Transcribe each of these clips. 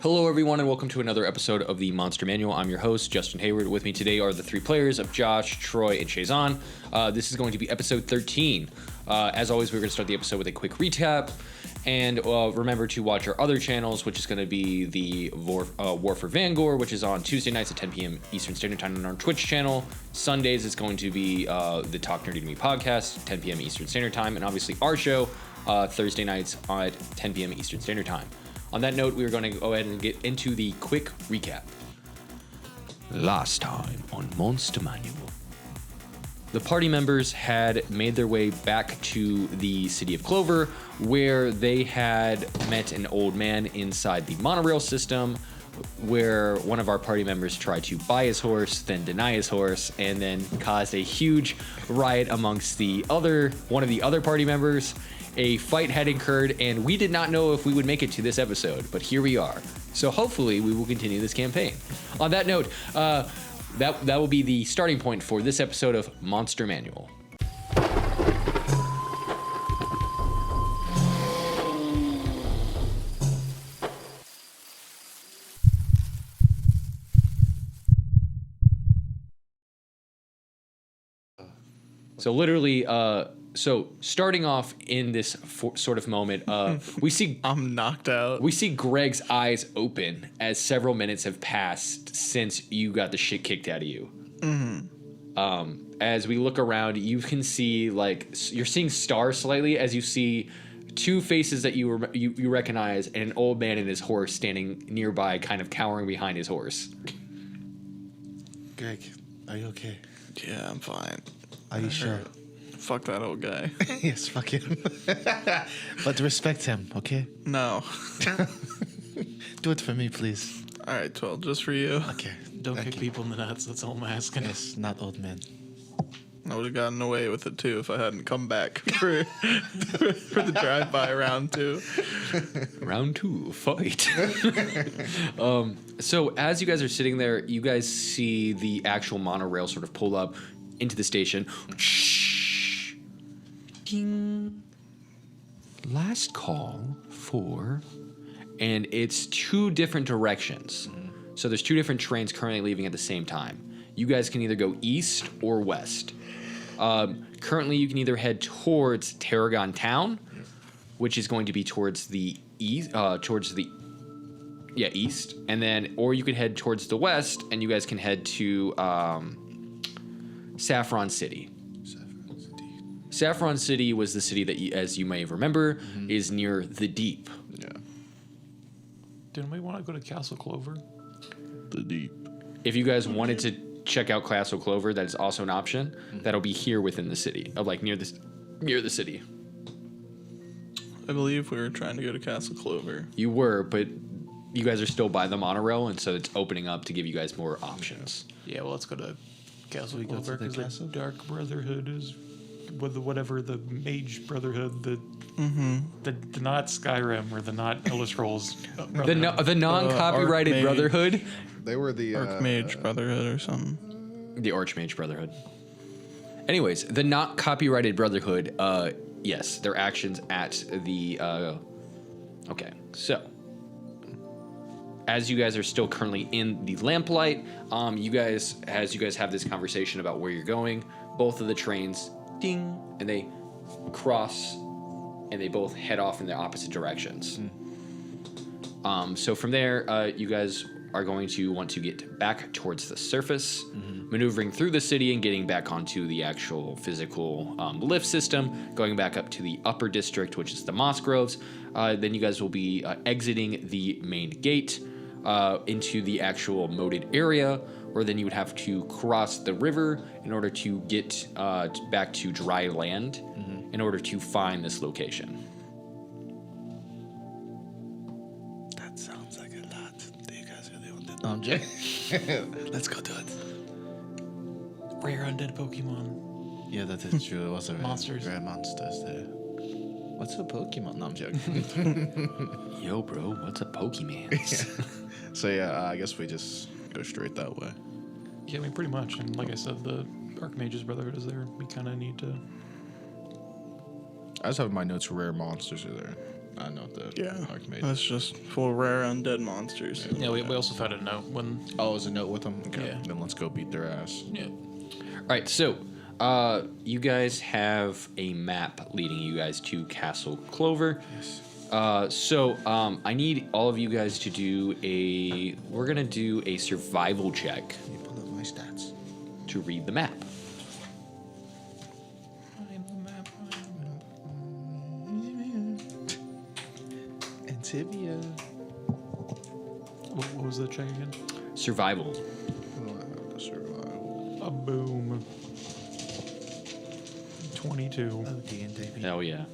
Hello, everyone, and welcome to another episode of the Monster Manual. I'm your host, Justin Hayward. With me today are the three players of Josh, Troy, and Shazan. This is going to be episode 13. As always, we're going to start the episode with a quick recap. And remember to watch our other channels, which is going to be the War for Vangor, which is on Tuesday nights at 10 p.m. Eastern Standard Time on our Twitch channel. Sundays is going to be the Talk Nerdy to Me podcast, 10 p.m. Eastern Standard Time. And obviously our show, Thursday nights at 10 p.m. Eastern Standard Time. On that note, we're going to go ahead and get into the quick recap. Last time on Monster Manual. The party members had made their way back to the city of Clover, where they had met an old man inside the monorail system, where one of our party members tried to buy his horse, then deny his horse, and then caused a huge riot amongst one of the other party members. A fight had occurred, and we did not know if we would make it to this episode, but here we are. So hopefully we will continue this campaign. On that note, that will be the starting point for this episode of Monster Manual. So literally, starting off in this sort of moment, we see I'm knocked out. We see Greg's eyes open as several minutes have passed since you got the shit kicked out of you. Mm-hmm. As we look around, you can see you're seeing stars slightly as you see two faces that you recognize, and an old man and his horse standing nearby, kind of cowering behind his horse. Greg, are you okay? Yeah, I'm fine. Are you sure? Fuck that old guy. Yes, fuck him. But respect him, okay? No. Do it for me, please. All right, 12, just for you. Okay. Don't thank kick you. people in the nuts. That's all I'm asking. Yes, not old men. I would have gotten away with it too if I hadn't come back for the drive-by round 2. Round 2, fight. So as you guys are sitting there, you guys see the actual monorail sort of pull up into the station. Shh. Ding. Last call for... And it's two different directions. So there's two different trains currently leaving at the same time. You guys can either go east or west. Currently, you can either head towards Tarragon Town, which is going to be towards the east, east, and then, or you could head towards the west, and you guys can head to Saffron City. Saffron City was the city that, as you may remember, is near the Deep. Yeah. Didn't we want to go to Castle Clover? The Deep. If you guys wanted to check out Castle Clover, that is also an option. That'll be here within the city, near the city. I believe we were trying to go to Castle Clover. You were, but you guys are still by the monorail, and so it's opening up to give you guys more options. Yeah, well, let's go to Castle What's Clover it, the because the castle? Dark Brotherhood is with whatever the Mage Brotherhood, the not Skyrim or the not Elder Scrolls. The non-copyrighted Archmage. Brotherhood, They were the Archmage Brotherhood or something. the Archmage Brotherhood. Anyways, the not copyrighted Brotherhood. Yes, their actions at the. Okay, so as you guys are still currently in the lamplight, you guys have this conversation about where you're going. Both of the trains, ding, and they cross, and they both head off in the opposite directions. So from there, you guys are going to want to get back towards the surface, maneuvering through the city and getting back onto the actual physical lift system, going back up to the upper district, which is the Moss Groves. Then you guys will be exiting the main gate into the actual moated area, where then you would have to cross the river in order to get back to dry land in order to find this location. That sounds like a lot. Do you guys really want to? No, I'm joking. Let's go do it. Rare undead Pokemon. Yeah, that is true. It was a Monsters. rare monsters there. What's a Pokemon? No, I'm joking. Yo, bro, what's a Pokemon? So yeah, I guess we just go straight that way. Yeah, I mean, pretty much. And like I said, the Archmage's Brotherhood is there. We kind of need to... I just have in my notes rare monsters are there. I know the Yeah, Archmage. that's just for rare undead monsters. Yeah, we also found a note when. Oh, is a note with them? Okay. Yeah. Then let's go beat their ass. Yeah. All right, so you guys have a map leading you guys to Castle Clover. Yes. So I need all of you guys to do a. We're gonna do a survival check Let me pull up my stats. to read the map. Antivia. What was the check again? Survival. We'll have to survive. A boom. 22. Oh, D&D. Hell yeah.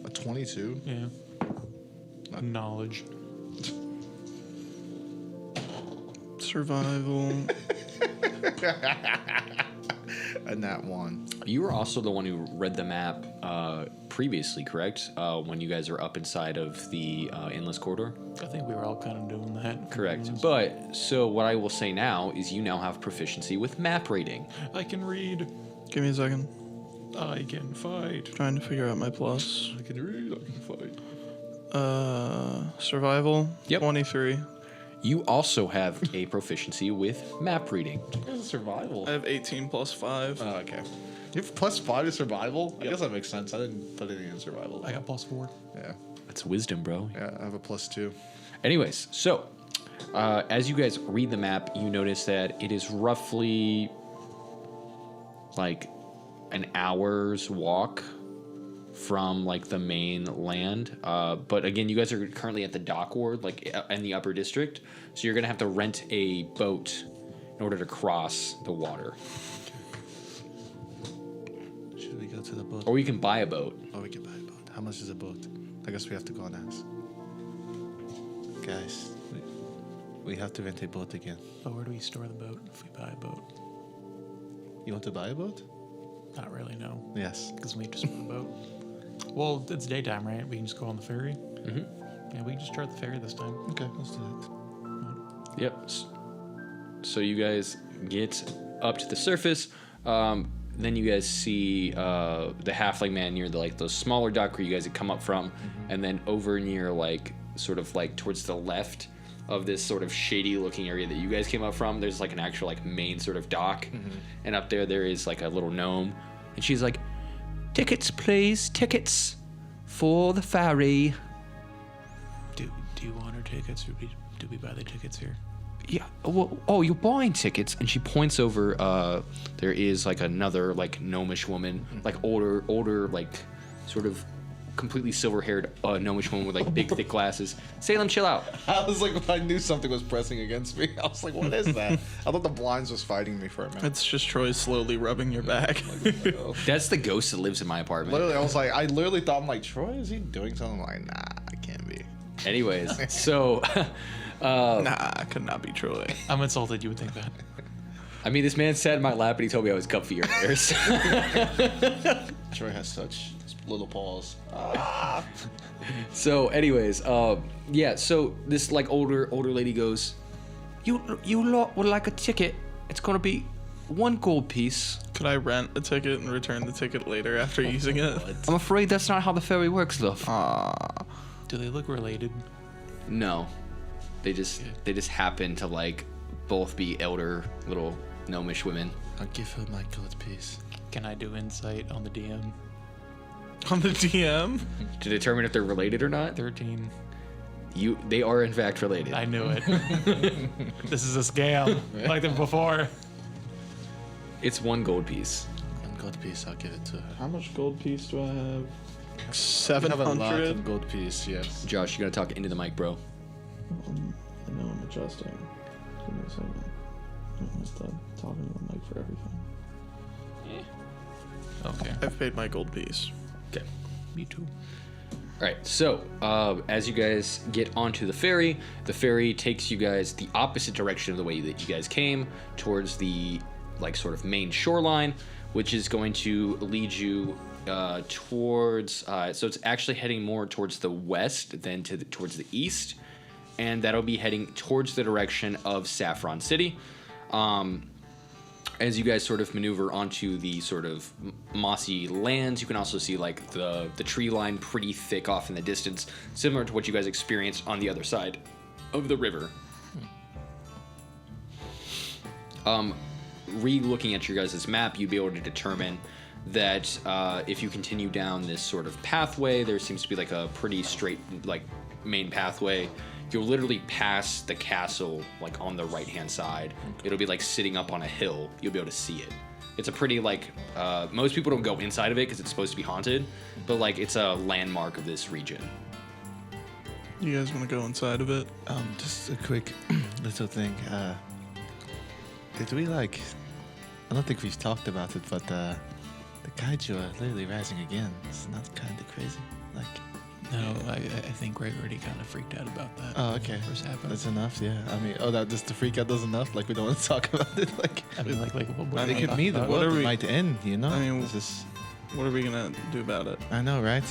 A 22? Yeah. Knowledge. Survival. A nat 1. You were also the one who read the map previously, correct? When you guys were up inside of the Endless Corridor? I think we were all kind of doing that. Correct. But, so what I will say now is you now have proficiency with map reading. I can read. Give me a second. I can fight. Trying to figure out my plus. I can read, I can fight. Survival. Yep. 23. You also have a proficiency with map reading. It's survival. I have 18 plus 5. Oh, okay. You have +5 to survival? I guess that makes sense. I didn't put anything in survival. I got +4. Yeah. That's wisdom, bro. Yeah, I have a +2. Anyways, so as you guys read the map, you notice that it is roughly like an hour's walk from like the main land. But again, you guys are currently at the dock ward, like in the upper district. So you're gonna have to rent a boat in order to cross the water. Should we go to the boat? Or you can buy a boat. Oh, we can buy a boat. How much is a boat? I guess we have to go and ask. Guys, we have to rent a boat again. But where do we store the boat if we buy a boat? You want to buy a boat? Not really, no. Yes. Because we just want a boat. Well, it's daytime, right? We can just go on the ferry. Mm-hmm. Yeah, we can just start the ferry this time. Okay, let's do that. Yep. So you guys get up to the surface. Then you guys see the halfling man near the smaller dock where you guys had come up from, and then over near sort of towards the left of this sort of shady looking area that you guys came up from. There's an actual main sort of dock, and up there is a little gnome, and she's like, "Tickets, please, tickets for the ferry." Do you want our tickets, or do we buy the tickets here? Yeah. Oh, you're buying tickets, and she points over. There is another gnomish woman, older, sort of completely silver-haired gnomish woman with big thick glasses. Salem, chill out. I was like, I knew something was pressing against me. I was like, what is that? I thought the blinds was fighting me for a minute. It's just Troy slowly rubbing your back. That's the ghost that lives in my apartment. Literally, I literally thought, I'm like, Troy, is he doing something? I'm like, nah, I can't be. Anyways, so Nah, could not be Troy. I'm insulted you would think that. I mean, this man sat in my lap and he told me I was comfier there. Troy has such little paws. So, anyways, yeah. So this older lady goes, "You lot would like a ticket? It's gonna be 1 gold piece." Could I rent a ticket and return the ticket later after using it? I'm afraid that's not how the ferry works, love. Do they look related? No, they just happen to both be elder little gnomish women. I'll give her my gold piece. Can I do insight on the DM? On the DM? To determine if they're related or not. 13. They are in fact related. I knew it. This is a scam, like the before. It's 1 gold piece. 1 gold piece, I'll give it to her. How much gold piece do I have? I have a lot 700. of gold piece, yes. Josh, you gotta talk into the mic, bro. I know I'm adjusting. Give me a second. I must stop talking to the mic for everything. Okay. I've paid my gold piece. Okay. Me too. All right. So as you guys get onto the ferry takes you guys the opposite direction of the way that you guys came, towards the sort of main shoreline, which is going to lead you towards. So it's actually heading more towards the west than towards the east, and that'll be heading towards the direction of Saffron City. as you guys sort of maneuver onto the sort of mossy lands, you can also see like the tree line pretty thick off in the distance, similar to what you guys experienced on the other side of the river. Re-looking at your guys' map, you'd be able to determine that if you continue down this sort of pathway, there seems to be like a pretty straight like main pathway. You'll literally pass the castle like on the right hand side. It'll be like sitting up on a hill. You'll be able to see it. It's a pretty like most people don't go inside of it because it's supposed to be haunted, but like it's a landmark of this region. You guys want to go inside of it? Just a quick little thing. Did we like? I don't think we've talked about it, but the kaiju are literally rising again. It's not kind of crazy. Like, No, I think Greg already kind of freaked out about that. oh, okay, First happened. that's enough. Yeah, I mean, that just the freak out does enough. Like, we don't want to talk about it. Like, I mean, like what I are mean, we it could mean the talking what world are we- might end. You know, I mean, It's just, What are we gonna do about it? I know, right?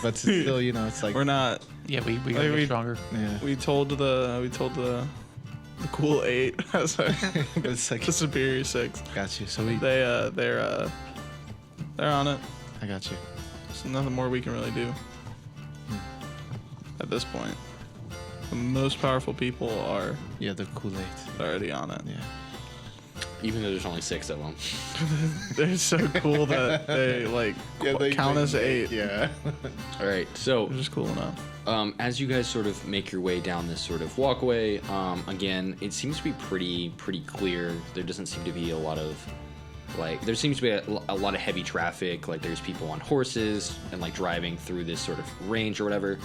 But it's still, you know, it's like, We're not. about? Yeah, we gotta Like, get we- stronger. yeah. We told the cool 8 as a, But it's like, the superior 6. got you. So we, They're on it. I got you. There's nothing more we can really do at this point. The most powerful people are Yeah, the Kool-Aid. already on it. Yeah. Even though there's only 6 of them. They're so cool that they like count as 8. Yeah. All right, so They're just cool enough. as you guys sort of make your way down this sort of walkway, again, it seems to be pretty clear. There doesn't seem to be a lot of like there seems to be a lot of heavy traffic. Like there's people on horses and like driving through this sort of range or whatever.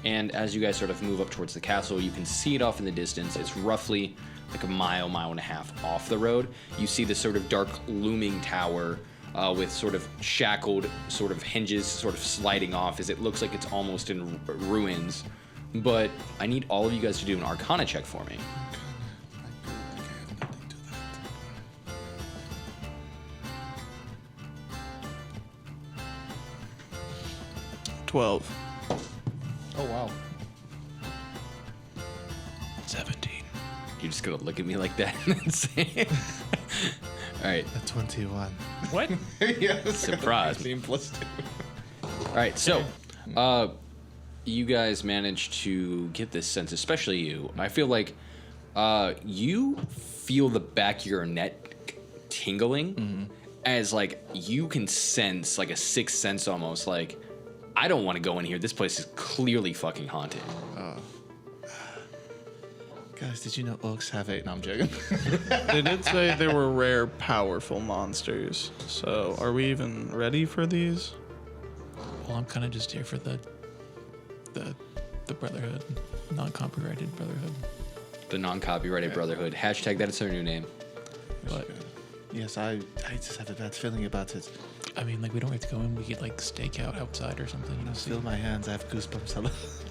And as you guys sort of move up towards the castle, you can see it off in the distance. It's roughly like a mile and a half off the road. You see this sort of dark looming tower with sort of shackled sort of hinges sort of sliding off as it looks like it's almost in ruins. But I need all of you guys to do an Arcana check for me. 12. Oh wow. 17. You're just gonna look at me like that and say it. All right, A 21. What? Yeah. surprise. 16 plus 2. All right, so you guys managed to get this sense, especially you. I feel like you feel the back of your neck tingling as like you can sense like a sixth sense almost like I don't want to go in here. This place is clearly fucking haunted. Guys, did you know orcs have 8? No, I'm joking. They did say they were rare, powerful monsters. So, are we even ready for these? Well, I'm kind of just here for the Brotherhood, non-copyrighted Brotherhood. The non-copyrighted Brotherhood. Hashtag that is their new name. But Yes, I just have a bad feeling about it. I mean, like we don't have to go in. We could like stake out outside or something. You know, see. Feel my hands. I have goosebumps.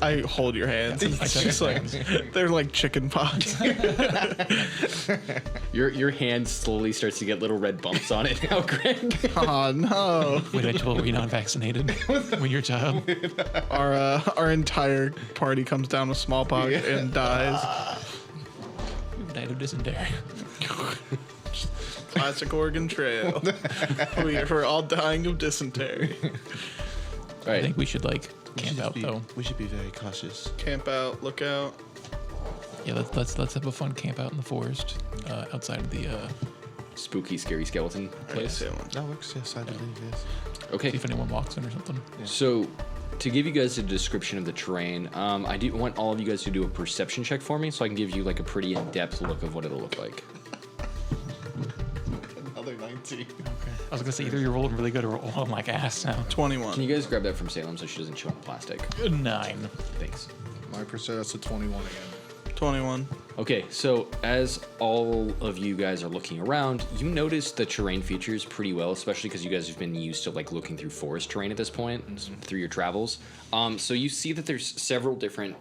I hold your hands. And it's just like they're like chicken pox. Your hand slowly starts to get little red bumps on it now, Greg. Oh no! Wait, I told you non-vaccinated when you're a child. Our entire party comes down with smallpox and dies. Died of dysentery. Classic Oregon Trail. We're all dying of dysentery. All I right. think we should like camp out though. We should be very cautious. Camp out, look out. Yeah, let's have a fun camp out in the forest, outside of the. Spooky, scary skeleton place. That works. Yes, I believe. Yes. Okay. See if anyone walks in or something. So, to give you guys a description of the terrain, I do want all of you guys to do a perception check for me, so I can give you like a pretty in-depth look of what it'll look like. Another 19. I was gonna say either you're rolling really good or rolling like ass now. 21. Can you guys grab that from Salem so she doesn't chew on plastic? 9. Thanks. My percent, that's a 21 again. 21. Okay, so as all of you guys are looking around, you notice the terrain features pretty well, especially because you guys have been used to like looking through forest terrain at this point through your travels. So you see that there's several different,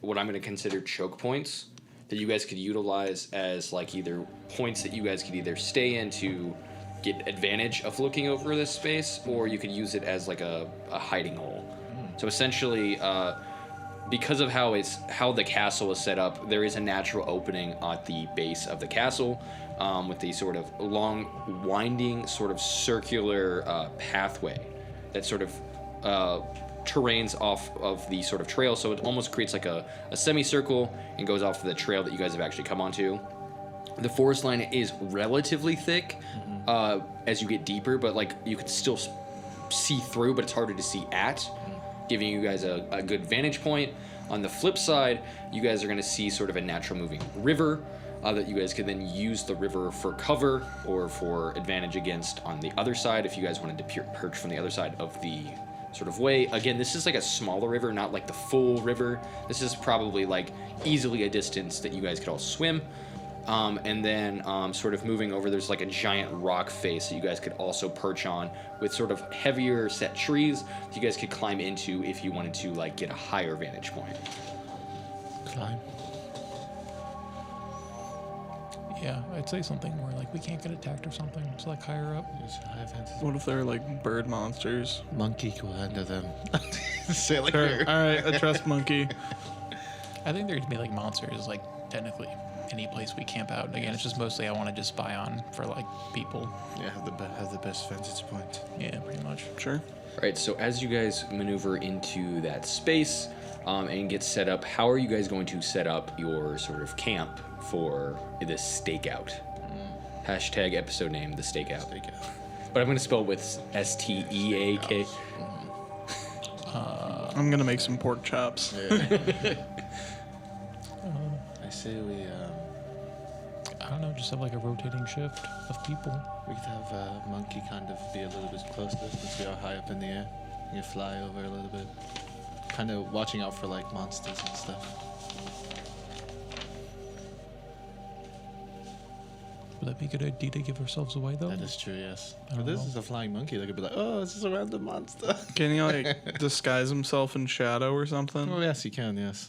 what I'm going to consider choke points that you guys could utilize as like either points that you guys could either stay in to get advantage of looking over this space, or you could use it as like a hiding hole. So essentially, because of how the castle is set up, there is a natural opening at the base of the castle, with the sort of long, winding, sort of circular pathway that sort of terrains off of the sort of trail. So it almost creates like a semicircle and goes off of the trail that you guys have actually come onto. The forest line is relatively thick as you get deeper, but like you can still see through, but it's harder to see at, giving you guys a good vantage point. On the flip side, you guys are going to see sort of a natural moving river that you guys could then use the river for cover or for advantage against on the other side if you guys wanted to perch from the other side of the sort of way. Again, this is like a smaller river, not like the full river. This is probably like easily a distance that you guys could all swim. And then sort of moving over, there's like a giant rock face that you guys could also perch on with sort of heavier set trees that you guys could climb into if you wanted to like get a higher vantage point. Climb. Yeah, I'd say something where like we can't get attacked or something. It's like higher up. Use high vantage. What if they're like bird monsters? Monkey will handle them. Say it like Sure. you're- All right, I trust Monkey. I think there'd be like monsters, like technically any place we camp out. Again, it's just mostly I want to just spy on for like people. Yeah, have the best vantage point. Yeah, pretty much. Sure. All right, so as you guys maneuver into that space and get set up, how are you guys going to set up your sort of camp for this stakeout? Hashtag episode name, the stakeout. But I'm going to spell it with STEAK. I'm gonna make some pork chops. I say we I don't know, just have like a rotating shift of people. could have Monkey kind of be a little bit closer since we are high up in the air. You can fly over a little bit. Kind of watching out for like monsters and stuff. Would that be a good idea to give ourselves away though? That is true, yes. I But don't this know. is a flying monkey. They could be like, oh, this is a random monster. Can he like disguise himself in shadow or something? Oh, yes, you can, yes.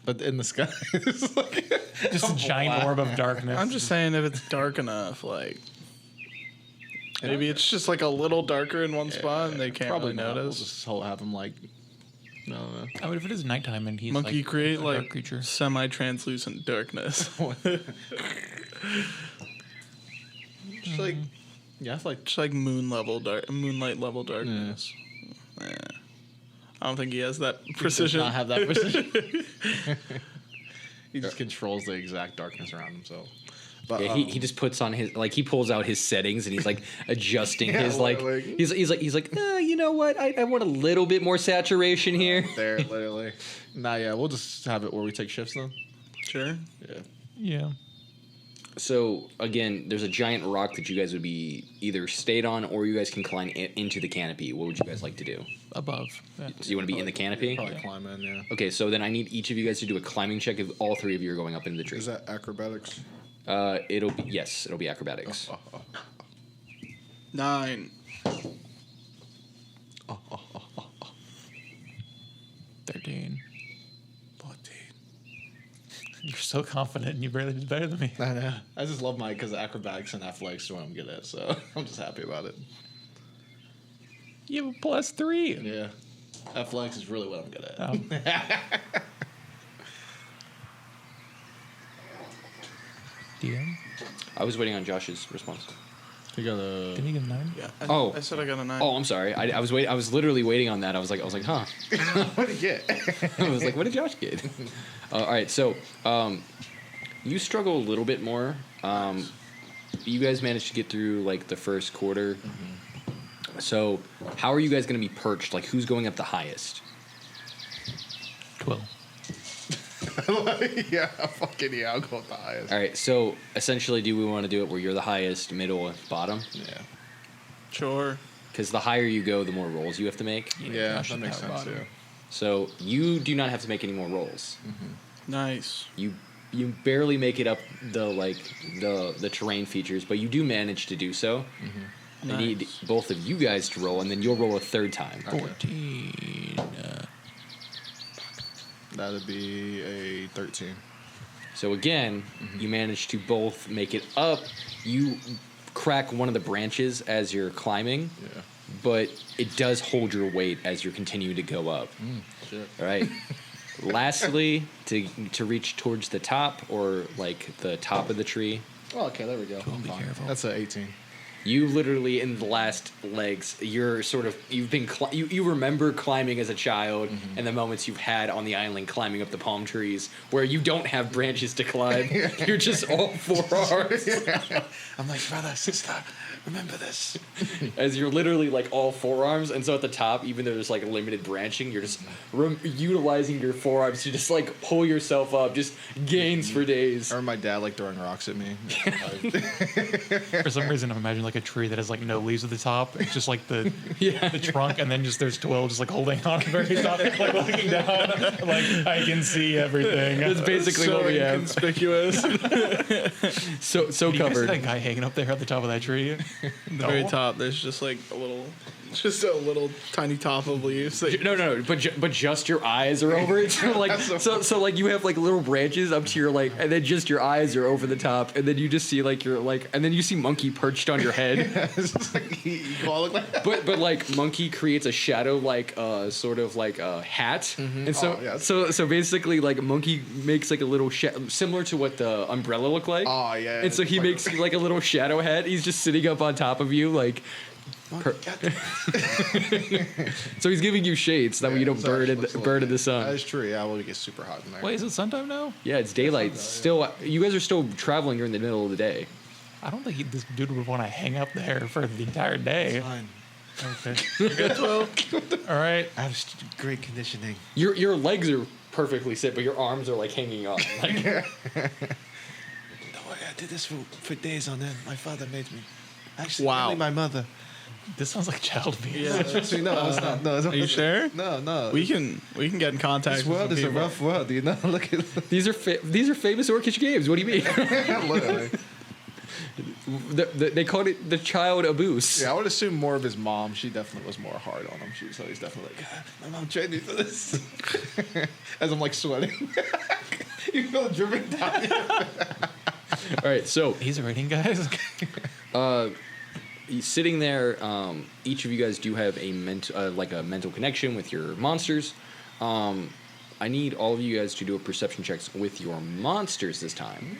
But in the sky, it's like Just a giant orb of darkness. I'm just saying if it's dark enough, like maybe it's just like a little darker in one spot and they can't probably really not. We'll notice. just have him like, no, no. I mean, if it is nighttime and he's Monkey like create a dark like creature. semi-translucent darkness. Just like, yeah, it's like Just like moonlight level darkness. Yeah. I don't think he has that precision. does not have that precision. He just controls the exact darkness around himself. But Yeah, he just puts on his like he pulls out his settings and he's like adjusting Yeah, his like literally. he's like you know what I want a little bit more saturation here. There, literally. nah, yeah, we'll just have it where we take shifts then. Sure. Yeah. Yeah. So again, there's a giant rock that you guys would be either stayed on or you guys can climb into the canopy. What would you guys like to do? Above. Yeah. So you want to be in the canopy? Probably climb in, yeah. Okay, so then I need each of you guys to do a climbing check if all three of you are going up into the tree. Is that acrobatics? It'll be acrobatics. 9. 13. 14. You're so confident and you barely did better than me. I know. I just love my because acrobatics and athletics is what I'm good at, so I'm just happy about it. You have a +3. Yeah. Athletics is really what I'm good at. Oh. DM? I was waiting on Josh's response. You got a. Did he get a 9? Yeah. Oh. I said I got a 9. Oh, I'm sorry. I was literally waiting on that. I was like, huh. What did you get? I was like, what did Josh get? All right, so you struggle a little bit more. You guys managed to get through like the first quarter. So how are you guys going to be perched? Like, who's going up the highest? 12. Yeah, fucking yeah, I'll go with the highest. All right, so essentially, do we want to do it where you're the highest, middle, and bottom? Yeah. Sure. Because the higher you go, the more rolls you have to make. Yeah, Josh that should makes have sense bottom. too. So you do not have to make any more rolls. Nice. You barely make it up the terrain features, but you do manage to do so. I need both of you guys to roll, and then you'll roll a third time. 14. That'd be a 13. So again, you manage to both make it up. You crack one of the branches as you're climbing, Yeah. but it does hold your weight as you're continuing to go up. Shit. All right. Lastly, to reach towards the top or like the top of the tree, Oh, okay, there we go. Be careful. That's an 18. you literally in the last legs, you're sort of you remember climbing as a child and the moments you've had on the island climbing up the palm trees where you don't have branches to climb. You're just all forearms. I'm like, brother, sister, remember this. As you're literally like all forearms, and so at the top, even though there's like limited branching, you're just utilizing your forearms to just like pull yourself up, just gains for days. Or my dad like throwing rocks at me. For some reason, I'm imagining like a tree that has like no leaves at the top. It's just like the trunk, and then just there's 12 just like holding on to the very top, like looking down. Like I can see everything. That's basically So what we have. inconspicuous. So Do you guys see covered. that guy hanging up there at the top of that tree? The very top, there's just like just a little tiny top of leaves. That No, but just your eyes are over it. So like so like you have like little branches up to your like, and then just your eyes are over the top, and then you just see like your like, and then you see Monkey perched on your head. It's just like he all look like that. But like Monkey creates a shadow like sort of like a hat, and so Oh, yes. so basically like Monkey makes like a little similar to what the umbrella look like. Oh, yeah. And so he makes like a little shadow hat. He's just sitting up on top of you like. So he's giving you shades that way you don't burn in the sun. That is true. Yeah, well, it gets super hot in there. Wait, is it sometime now? Yeah, it's daylight. Still, you guys are still traveling during the middle of the day. I don't think this dude would want to hang up there for the entire day. Fine. Okay. All right. I have great conditioning. Your legs are perfectly set, but your arms are like hanging on. Like, Don't worry, I did this for days on end. My father made me. Actually, Wow. only my mother. This sounds like child abuse. yeah. Actually, no, it's not. No, it's Are you sure? No. We can get in contact. This with world some is a people. rough world, you know? Look at these are famous Orcish games. What do you mean? Literally. They called it the child abuse. Yeah, I would assume more of his mom. She definitely was more hard on him. She was always definitely like, my mom trained me for this. As I'm like sweating. You feel it dripping down. All right, so He's rating, guys. sitting there, each of you guys do have a mental connection with your monsters. I need all of you guys to do a perception checks with your monsters this time.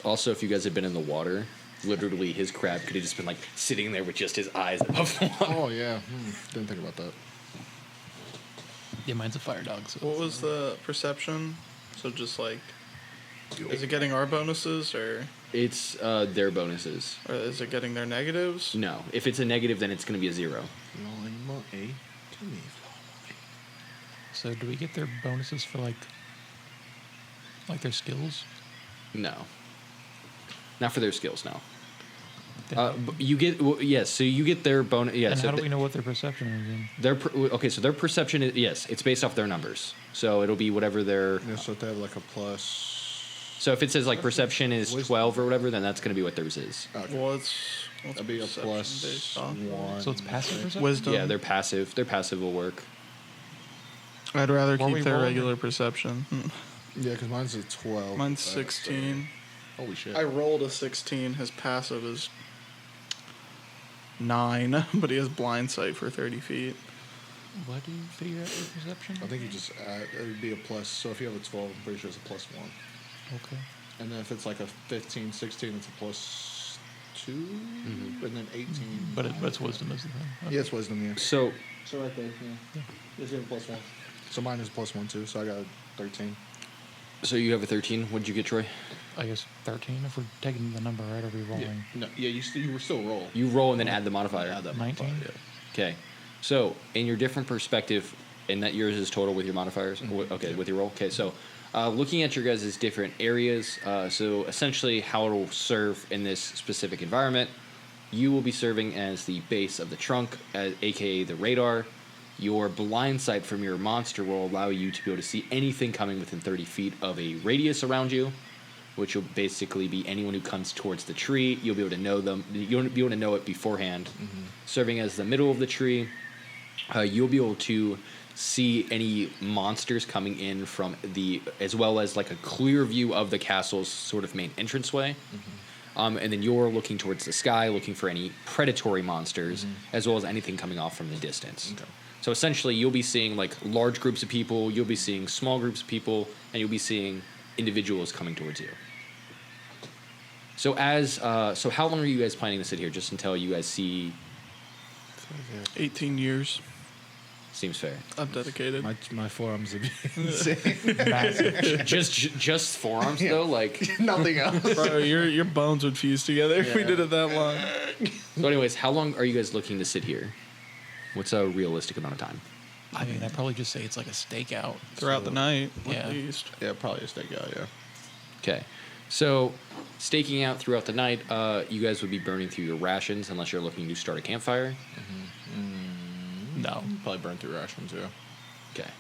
Also, if you guys have been in the water, literally his crab could have just been like sitting there with just his eyes above the water. Oh, yeah. Didn't think about that. Yeah, mine's a fire dog. So What was the perception? So just like, is it getting our bonuses or It's their bonuses. is it getting their negatives? No, if it's a negative, then it's going to be a 0. So do we get their bonuses for like their skills? No, not for their skills. No. Then- But you get yes. So you get their bonus. Yeah. and So how do we know what their perception is? Then? okay. So their perception is yes. It's based off their numbers. So it'll be whatever their. Yeah, so if they have like a plus. So if it says like perception is 12 or whatever, then that's going to be what theirs is. Okay. Well, it's That'd be a perception plus based off? 1. So it's passive perception. Wisdom. Yeah, they're passive. Their passive will work. I'd rather What are we keep their rolling? regular perception. Yeah, because mine's a 12. Mine's 16. Holy shit. I rolled a 16. His passive is 9, but he has blind sight for 30 feet. What do you figure out your perception? I think you just add, it would be a plus. So if you have a 12, I'm pretty sure it's a plus 1. Okay. And then if it's like a 15, 16, it's a plus 2. And then 18. But it's wisdom is the thing. Okay. Yeah, it's wisdom, yeah. So So right there, yeah. It's a plus 1. So mine is plus 1 too, so I got a 13. so you have a 13. What did you get, Troy? I guess 13 if we're taking the number right. Are we rolling? No, yeah, you were still roll. You roll and then add the modifier. Add that 19? modifier, Okay. So, in your different perspective, and that yours is total with your modifiers? Okay, with your roll? Okay, so looking at your guys' different areas, so essentially how it will serve in this specific environment, you will be serving as the base of the trunk, aka the radar. Your blind sight from your monster will allow you to be able to see anything coming within 30 feet of a radius around you, which will basically be anyone who comes towards the tree. You'll be able to know them. You'll be able to know it beforehand. Serving as the middle of the tree, you'll be able to see any monsters coming in from as well as like a clear view of the castle's sort of main entranceway. And then you're looking towards the sky, looking for any predatory monsters, as well as anything coming off from the distance. Okay. So essentially, you'll be seeing like large groups of people, you'll be seeing small groups of people, and you'll be seeing individuals coming towards you. So so how long are you guys planning to sit here? Just until you guys see? 18 years. Seems fair. I'm dedicated. My forearms would be insane. just forearms though, like. Nothing else. Bro, your bones would fuse together if we Yeah. did it that long. So, anyways, how long are you guys looking to sit here? What's a realistic amount of time? I mean, I'd probably just say it's like a stakeout. Throughout the night, Yeah. at least. Yeah, probably a stakeout. Yeah. Okay. So, staking out throughout the night, you guys would be burning through your rations unless you're looking to start a campfire. No. Probably burn through rations. Yeah. Okay.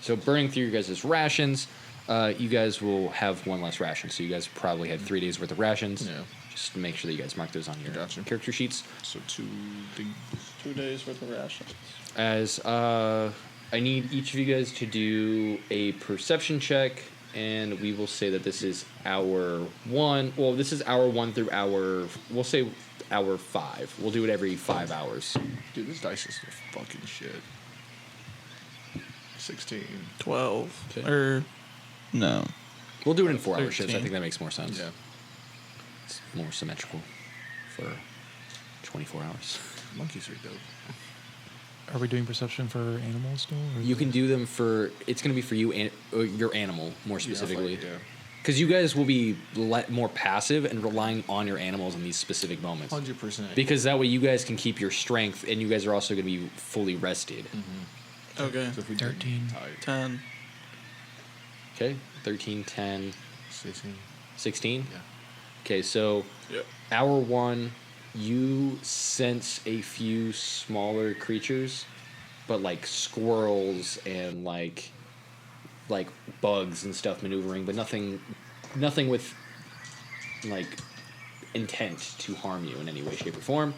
So, burning through your guys' rations, you guys will have one less ration. So, you guys probably had 3 days worth of rations. Yeah. Just to make sure that you guys mark those on your Gotcha. character sheets. So 2 days worth of rations. As I need each of you guys to do a perception check, and we will say that this is hour 1. Well, this is hour 1 through we'll say hour 5. We'll do it every 5 hours. Dude, this dice is the fucking shit. 16. 12. Okay. Or, no. We'll do it in 4-hour shifts. I 13. think that makes more sense. Yeah. It's more symmetrical for 24 hours. Monkeys are dope. Are we doing perception for animals still? Or You can do them for, it's going to be for you and your animal more specifically. Yeah. Because you guys will be more passive and relying on your animals in these specific moments. 100%. Because that way you guys can keep your strength, and you guys are also going to be fully rested. Okay. So if we 13. 10. Okay, 13, 10, 16. 16? Yeah. Okay, so Yep. hour 1, you sense a few smaller creatures, but like squirrels and like bugs and stuff maneuvering, but nothing with like intent to harm you in any way, shape, or form.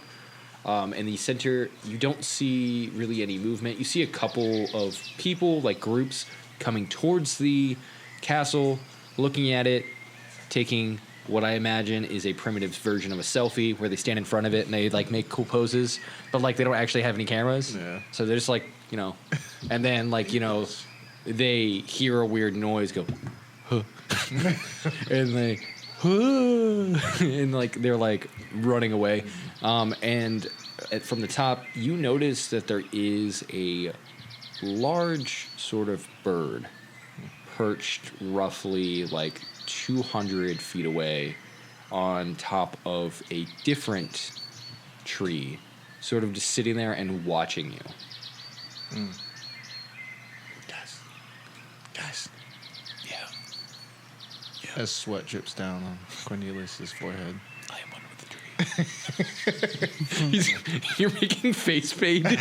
In the center, you don't see really any movement. You see a couple of people, like groups, coming towards the castle, looking at it, taking what I imagine is a primitive version of a selfie, where they stand in front of it and they like make cool poses, but like they don't actually have any cameras. Yeah. So they're just like, and then like, they hear a weird noise, go, huh. And they, huh. And like they're like running away. And from the top, you notice that there is a large sort of bird perched roughly like 200 feet away on top of a different tree, sort of just sitting there and watching you. Guys. Yeah. As sweat drips down on Cornelius's forehead. I am one with the tree. You're making face paint, but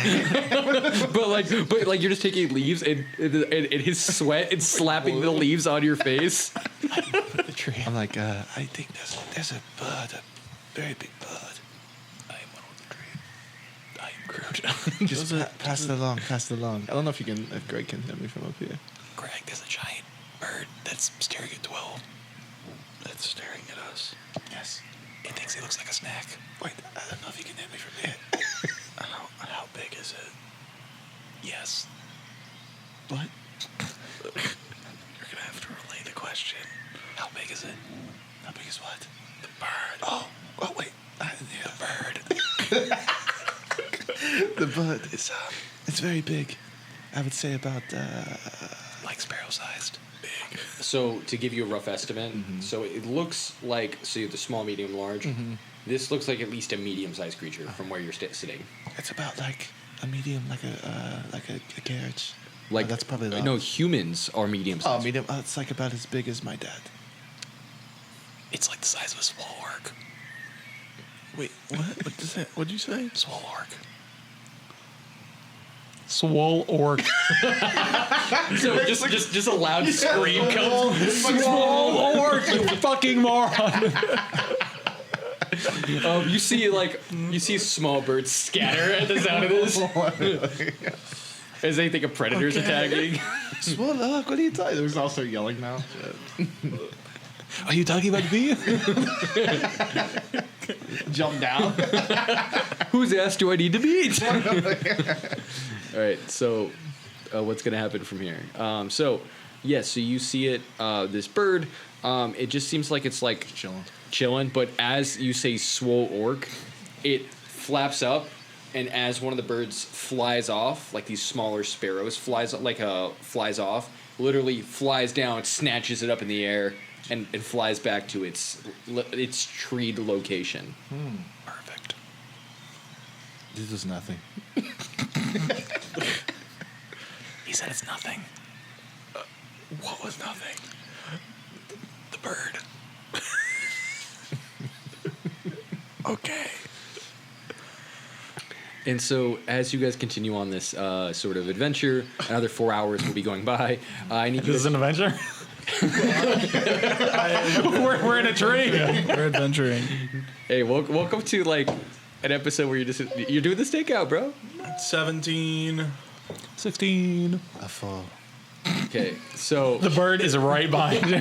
you're just taking leaves and his sweat and slapping the leaves on your face. The tree. I'm like, I think there's a bird, a very big bird. I am one with the tree. I am Groot. Just pass it along, pass it along. I don't know if Greg can hear me from up here. Greg, there's a giant bird that's staring at 12. That's staring at us. Yes. He thinks he looks like a snack. Wait, I don't know if you can hear me from here. How big is it? Yes. What? You're gonna have to relay the question. How big is it? How big is what? The bird. Oh, wait. I didn't hear The bird. The bird is, it's very big. I would say about, Like sparrow-sized. Big. So to give you a rough estimate, so it looks like, so you have the small, medium, large. This looks like at least a medium-sized creature from where you're sitting. it's about like a medium, like a carriage. Like that's probably large. no, humans are Oh, medium-sized. medium. It's like about as big as my dad. It's like the size of a swole orc. Wait, what? What'd you say? Swole orc. Swole orc. So just a loud scream comes. Swole orc, you fucking moron. You see small birds scatter at the sound of this. As they think a predator's attacking. Swallow, what are you talking? There's also yelling now. Are you talking about me? Jump down. Whose ass do I need to beat? All right, so what's going to happen from here? So you see it, this bird. It just seems like it's like chilling. But as you say swole orc, it flaps up, and as one of the birds flies off, like these smaller sparrows flies off, literally flies down, snatches it up in the air, and flies back to its treed location. Perfect. This is nothing. He said it's nothing. What was nothing? The bird. Okay. And so, as you guys continue on this sort of adventure, another 4 hours will be going by. I need you This is guys- an adventure? we're in a tree. We're adventuring. Hey, welcome to like an episode where you're doing the stakeout, bro. 17. 16. A fall. Okay, so The bird is right behind you.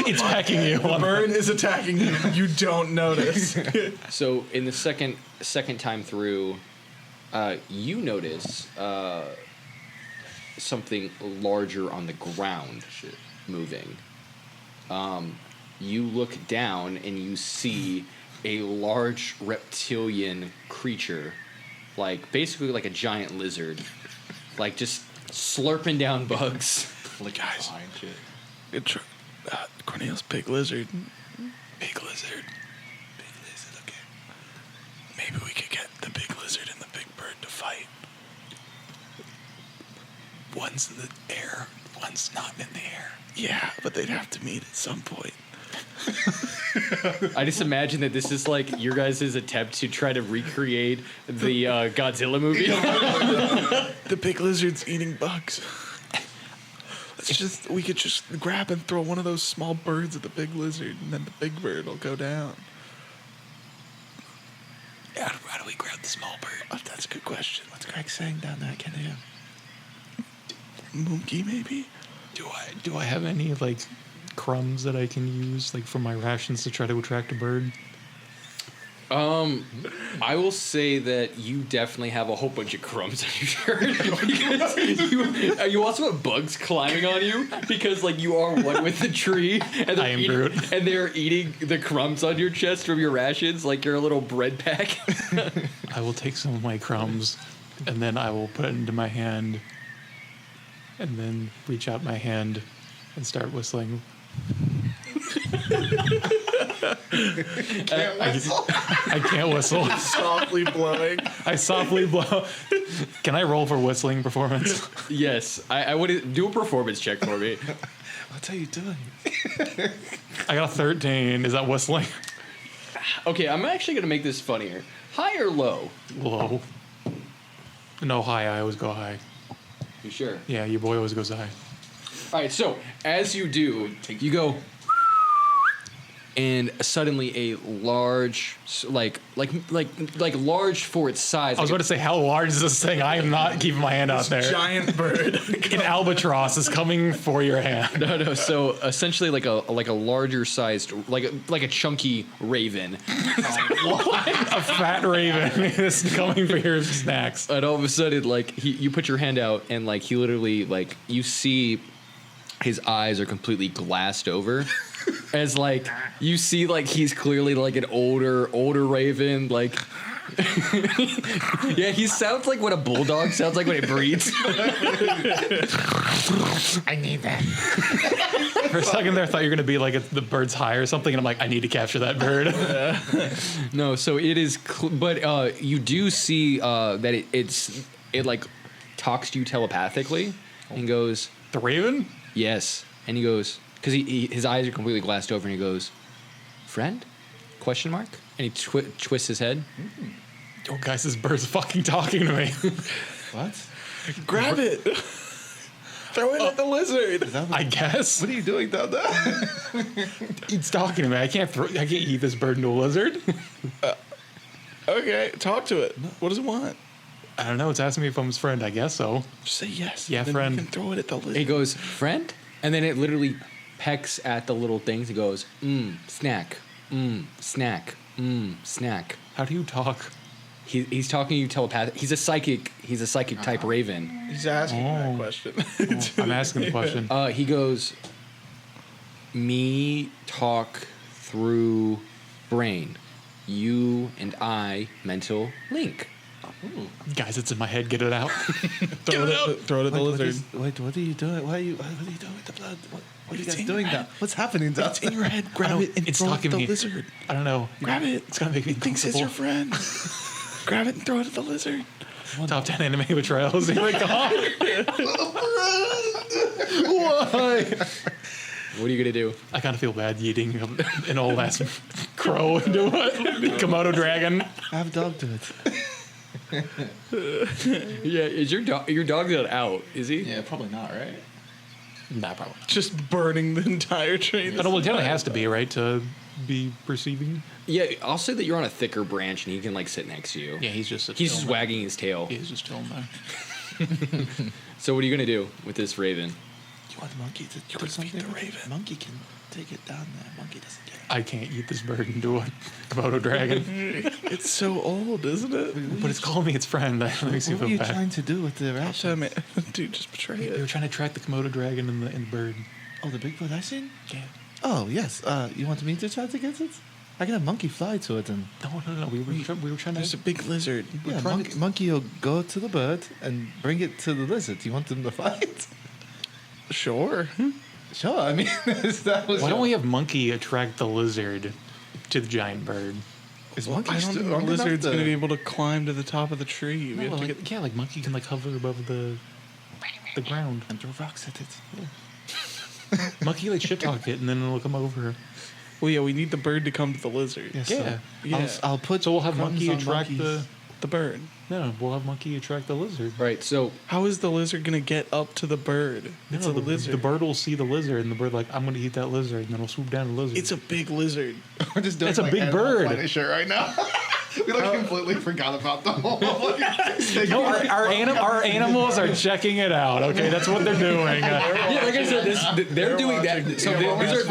It's pecking you. The bird is attacking you. You don't notice. in the second time through, you notice something larger on the ground moving. You look down and you see a large reptilian creature, like basically like a giant lizard, like just slurping down bugs. Like, guys, Cornelius, big lizard. Big lizard. Big lizard, okay. Maybe we could get the big lizard and the big bird to fight. One's in the air, one's not in the air. Yeah, but they'd have to meet at some point. I just imagine that this is like your guys' attempt to try to recreate the Godzilla movie. The big lizard's eating bugs. We could just grab and throw one of those small birds at the big lizard, and then the big bird will go down. How do we grab the small bird? Oh, that's a good question. What's Greg saying down there? I can't hear him. Monkey, maybe? Do I have any like crumbs that I can use like from my rations to try to attract a bird? I will say that you definitely have a whole bunch of crumbs on your shirt because you also have bugs climbing on you because like you are one with the tree and I am Groot. and they're eating the crumbs on your chest from your rations like you're a little bread pack. I will take some of my crumbs and then I will put it into my hand and then reach out my hand and start whistling. I can't whistle. Softly blowing. I softly blow. Can I roll for whistling performance? Yes, I would do a performance check for me. What's are you doing? I got a 13. Is that whistling? Okay, I'm actually gonna make this funnier. High or low? Low. No, high. I always go high. You sure? Yeah, your boy always goes high. All right, so as you do, you go, and suddenly a large, like large for its size. I was about to say, how large is this thing? I am not keeping my hand out there. Giant bird. An albatross is coming for your hand. No. So essentially, like a larger sized, like a chunky raven, A fat raven is coming for your snacks. and all of a sudden, like you put your hand out, and like he literally, like you see, his eyes are completely glassed over. As like you see, like he's clearly like an older raven. Like, yeah, he sounds like what a bulldog sounds like when it breeds. I need that. For a second there, I thought you were going to be like the bird's high or something, and I'm like, I need to capture that bird. No, so it is, but you do see that it like talks to you telepathically and goes, The raven? yes, and he goes, because his eyes are completely glassed over, and he goes, friend? Question mark? And he twists his head. Oh, guys, this bird's fucking talking to me. What? Grab it. Throw it at the lizard. I guess. What are you doing down there? It's talking to me. I can't eat this bird into a lizard. Okay, talk to it. What does it want? I don't know. It's asking me if I'm his friend. I guess so. Just say yes. Yeah, then friend. You can throw it at the lizard. He goes, friend? And then it literally pecks at the little things and goes, snack, snack, snack. How do you talk? He's talking to you telepathic. He's a psychic type raven. He's asking that question. I'm asking the question. He goes, me talk through brain. You and I mental link. Guys, it's in my head. Get it out. Throw it at the lizard. Wait, what are you doing? What are you doing with the blood? What are you guys doing now? What's happening? It's in your head. Grab it and It's throw it talking at the to me. lizard. I don't know. Grab it. It's gonna make me It thinks it's your uncomfortable. friend. Grab it and throw it at the lizard. Top 10 anime betrayals. Here we go. What are you gonna do? I kind of feel bad yeeting an old ass crow into a Komodo dragon. Have dog do it. Yeah, is your dog's not out? Is he? Yeah, probably not, right? Nah, probably. Just burning the entire train. I don't. Well, it definitely has to be right to be perceiving. Yeah, I'll say that you're on a thicker branch and he can like sit next to you. Yeah, he's just wagging his tail. He's just chilling there. So what are you gonna do with this raven? You want the monkey to do something? The raven. Monkey can take it down there. Monkey doesn't care. I can't eat this bird into a Komodo dragon, It's so old, isn't it? but it's calling me its friend. That makes me What were feel you bad. trying to do with the ration? Damn it. Dude, just betray They were it. trying to track the Komodo dragon and the bird. Oh, the big bird I seen? Yeah. Oh, yes. You want me to try to get it? I can have monkey fly to it and... No. We were trying There's to. a big lizard. Yeah, monkey will go to the bird and bring it to the lizard. You want them to fight? Sure. Sure, I mean, that was... Why don't we have monkey attract the lizard to the giant bird? Is I monkey don't still think the long enough lizard's to- going to be able to climb to the top of the tree. We have to get... Yeah, like monkey can like hover above the ground. And throw rocks at it. Monkey like shit talk it and then it'll come over. Well, yeah, we need the bird to come to the lizard. Yes, Yeah. Yeah. I'll put... So we'll have crumbs monkey on attract monkeys. The bird. we'll have monkey attract the lizard. Right. So How is the lizard going to get up to the bird? It's a the lizard. The bird will see the lizard and the bird like, I'm gonna eat that lizard, and then it'll swoop down the lizard. It's a big lizard. We're just doing It's a big bird. Shirt right now. We like completely forgot about the whole. No, our animals are checking it out. Okay, that's what they're doing. yeah, like I said, they're doing that. So these are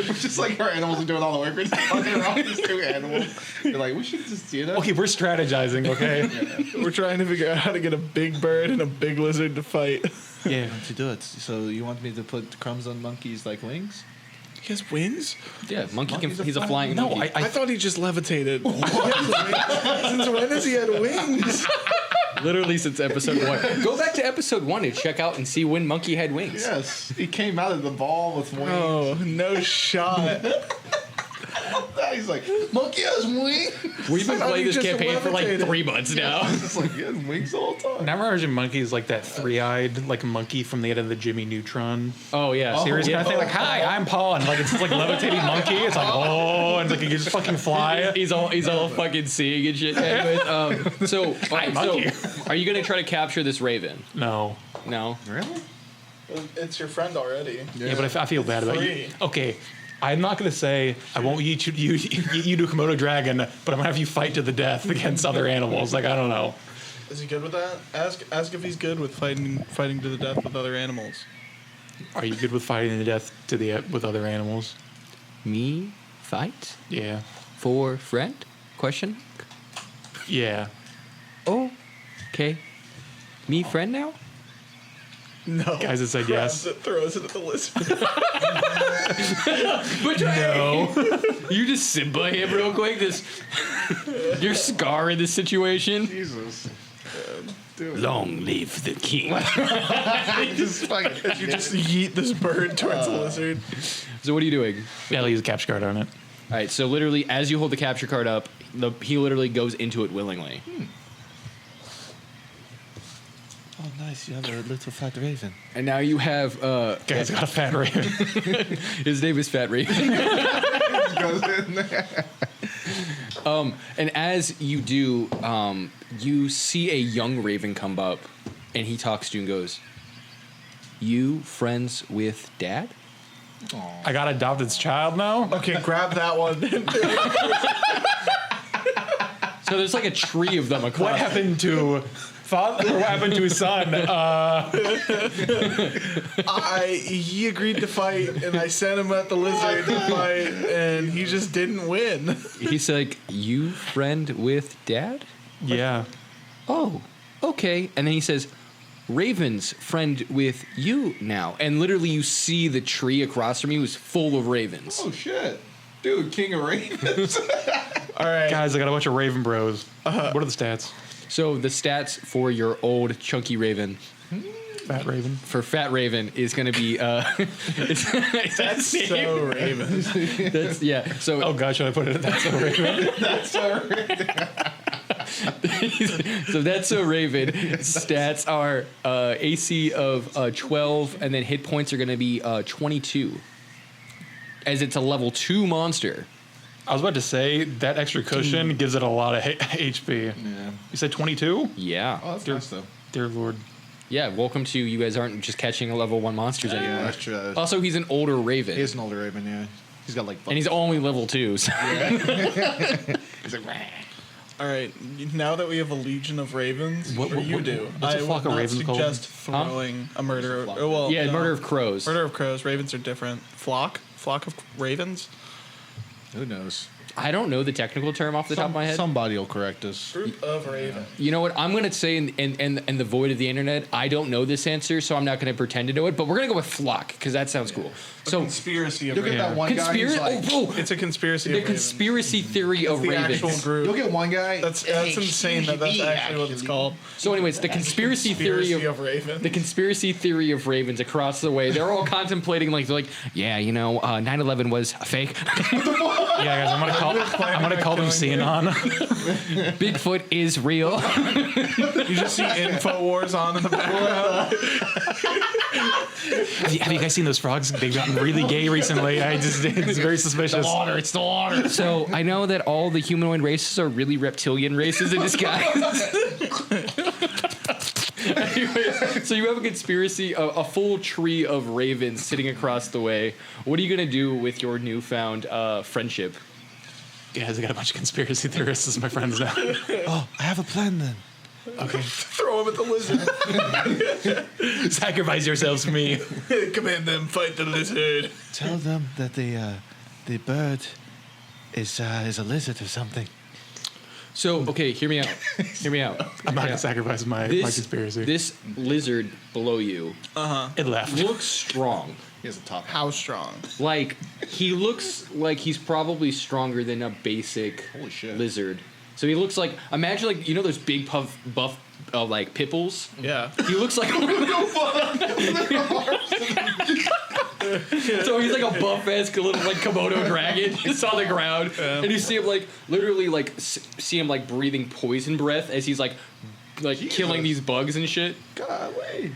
We're just like our animals are doing all the work. We're just fucking around with these two animals. They're like, we should just do that. Okay, we're strategizing. Okay. We're trying to figure out how to get a big bird and a big lizard to fight. Yeah. To do it. So you want me to put crumbs on monkeys like wings? He has wings? yeah, monkey can. Monkey's a He's a flying- flying No, monkey. I thought he just levitated. Since when has he had wings? Literally since episode 1. Go back to episode 1 and check out and see when monkey had wings. Yes, he came out of the ball with wings. Oh, no shot. He's like, monkey has wings. We've been thought playing he this just campaign for like levitated. 3 months now. It's like, he has wings the whole time. Now I'm imagining monkey is like that three-eyed like monkey from the end of the Jimmy Neutron Oh yeah, series kind of thing. Like, hi, I'm Paul, and like it's just like levitating monkey. It's like, oh, and like you can just fucking fly. He's all fucking seeing and shit. Anyways, so monkey. are you gonna try to capture this raven? No. No. Really? It's your friend already. Yeah, but I feel bad about you. Free. Okay. I'm not gonna say I won't eat you to a Komodo dragon, but I'm gonna have you fight to the death against other animals. Like, I don't know. Is he good with that? Ask if he's good with fighting to the death with other animals. Are you good with fighting to the death with other animals? Me fight Yeah. for friend? Question. Yeah. Oh, okay. Me friend now? No. Guys that said yes. Throws it at the lizard. But no. You just Simba him real quick. You're Scar in this situation. Jesus. Long live the king. Just fucking. You just yeet this bird towards the lizard. So what are you doing? Yeah, I'll use a capture card on it. All right. So literally, as you hold the capture card up, he literally goes into it willingly. Oh, nice. You have a little fat raven. And now you have Guy's got a fat raven. his name is Fat Raven. Goes in there. And as you do, you see a young raven come up, and he talks to you and goes, "You friends with Dad?" I got adopted child now. Okay, grab that one. No, there's like a tree of them across. What happened to father? Or what happened to his son? He agreed to fight, and I sent him at the lizard to fight, and he just didn't win. He's like, you friend with Dad? Yeah. Oh, okay. And then he says, Raven's friend with you now. And literally you see the tree across from you is full of ravens. Oh shit, dude, King of Ravens. All right. Guys, I got a bunch of Raven Bros. What are the stats? So the stats for your old chunky raven, Fat Raven. for Fat Raven, is going to be... That's so Raven. That's, yeah. So Oh God, should I put it? That's a Raven. so that's so Raven. Stats are AC of 12, and then hit points are going to be 22. As it's a level 2 monster. I was about to say that extra cushion gives it a lot of HP. Yeah. You said 22? Yeah. Oh, that's nice though. Dear Lord. Yeah, welcome to you guys aren't just catching level 1 monsters anymore. Yeah, that's true. Also, he's an older Raven. He is an older Raven, yeah. He's got like. And he's only level 2. So. He's like. Rah. All right. Now that we have a legion of ravens, what you do? what's a I flock would of not ravens called? suggest throwing a murder. flock. Well, Yeah, no. Murder of Crows. Murder of crows. Ravens are different. Flock of ravens. Who knows? I don't know the technical term off the top of my head. Somebody will correct us. Group of ravens. You know what? I'm going to say in the void of the internet, I don't know this answer, so I'm not going to pretend to know it, but we're going to go with flock because that sounds cool. So, Conspiracy of You'll get ravens. that one guy who's like. It's a conspiracy the of ravens. conspiracy theory of The ravens. actual group. You'll get one guy. That's insane that that's actually what it's called. So, anyways, the conspiracy theory Conspiracy of of ravens. the conspiracy theory of ravens across the way. They're all contemplating they're like, yeah, 9/11 was a fake. Yeah, guys, I'm gonna call them Xenon. Bigfoot is real. You just see InfoWars on in the background. Have you guys seen those frogs? They've gotten really gay recently. It's very suspicious. It's the water. So I know that all the humanoid races are really reptilian races in disguise. Anyways, so you have a conspiracy, a full tree of ravens sitting across the way. What are you gonna do with your newfound friendship? Guys, I got a bunch of conspiracy theorists as my friends now. Oh, I have a plan then. Throw him at the lizard. Sacrifice yourselves for me. Command them fight the lizard. Tell them that the bird is a lizard or something. So okay, hear me out. Hear me out. I'm not gonna sacrifice my conspiracy. This lizard below you It left. looks strong. He has a top. How strong? Like he looks like he's probably stronger than a basic Holy shit. lizard. So he looks like imagine those big buff like pipples. Yeah. He looks like so he's like a buff ass little like Komodo dragon just on the ground, and you see him like literally like see him like breathing poison breath as he's like killing these bugs and shit. Golly.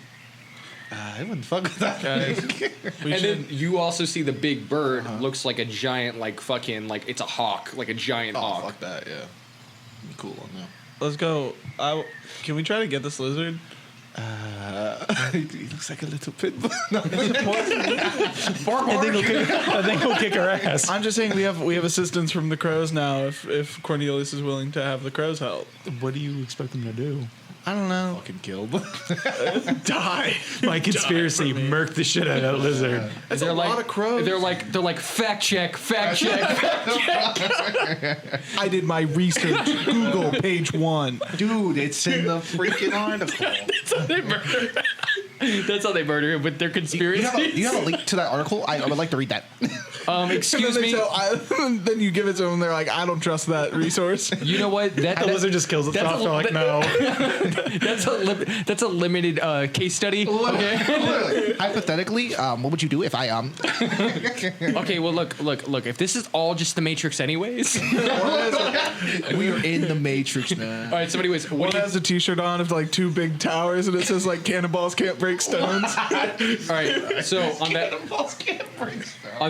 I wouldn't fuck with that. And then you also see the big bird looks like a giant like fucking like it's a hawk, like a giant Oh, hawk. fuck that, yeah. Cool on that. Let's go. Can we try to get this lizard? He looks like a little pit bull. I think he'll kick her ass. I'm just saying we have assistance from the crows now. If Cornelius is willing to have the crows help, What do you expect them to do? I don't know. Fucking killed. Die. My conspiracy for me. murked the shit out of that lizard. That's They're a like lot of crows. they're like fact check. I did my research. Google page 1. Dude, it's in the freaking article. That's how they murder him with their conspiracy. You have a link to that article? I would like to read that. Excuse me. Then you give it to them. They're like, I don't trust that resource. You know what? The lizard just kills itself. They're like, no. That's a limited case study. Okay. Literally. Hypothetically, what would you do if I Okay. Well, look. If this is all just the Matrix, anyways. We're in the Matrix, man. All right. So, anyways, One what do you, has a T-shirt on of like 2 big towers, and it says like cannonballs can't break stones. all right. So on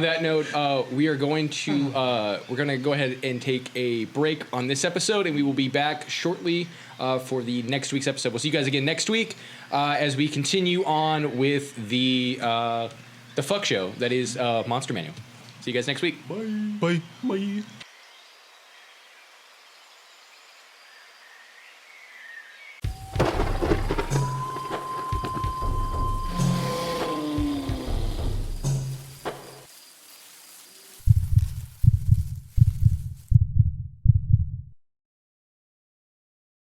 that note, we are going to go ahead and take a break on this episode, and we will be back shortly for the next week's episode. We'll see you guys again next week as we continue on with the fuck show that is Monster Manual. See you guys next week. Bye. Bye.